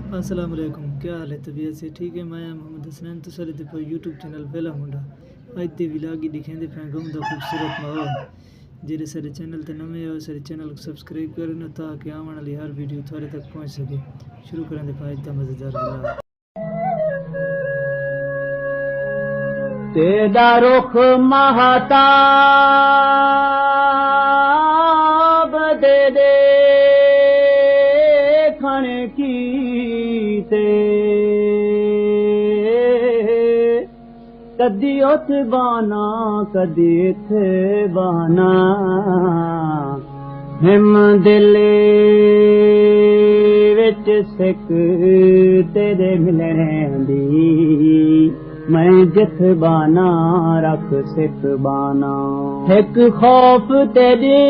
अस्सलाम वालेकुम, क्या हाल है? तबीयत से ठीक है? मैं मोहम्मद हसनैन तो सारे पर यूट्यूब चैनल पहला मुंडा अज दे विलाग ही दिखेंदे पे गम दा खूबसूरत माहौल जेरे सारे चैनल ते नवे हो सारे चैनल को सब्सक्राइब करन ताकि आने वाली हर वीडियो थोड़े तक पहुंच सके। शुरू करें दे अज दा मजेदार विलाग। तेरा रुख महताब दे देखण की ते कदी उथ बाना कदी इथे बाना हिम दिल विच सिक तेरे मिलण दी मैं जिथ बाना रख सिख बाना एक खौफ तेरे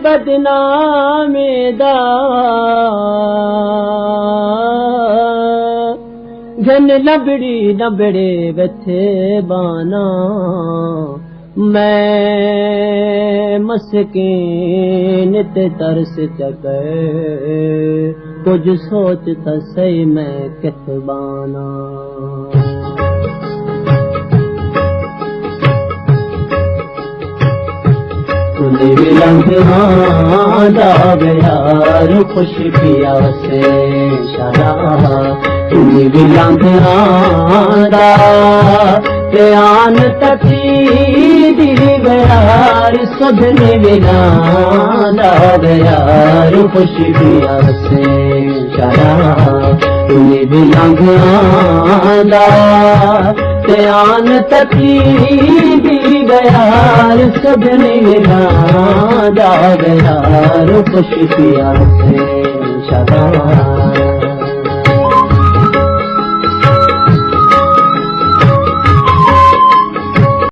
बदनामी दा घन लबड़ी लबड़े बथे बाना मैं मस्कीन ते तरस चके कुछ सोच त सही मैं किथ बाना तुझे लंघना यार खुश पिया से शरा तुझे लंघना प्यान तकी दी यार सदने बिना यार खुश पिया से शरा तुझे भी लंघना प्यान तकी दी यार सदने बिना यार खुश पिया से शरा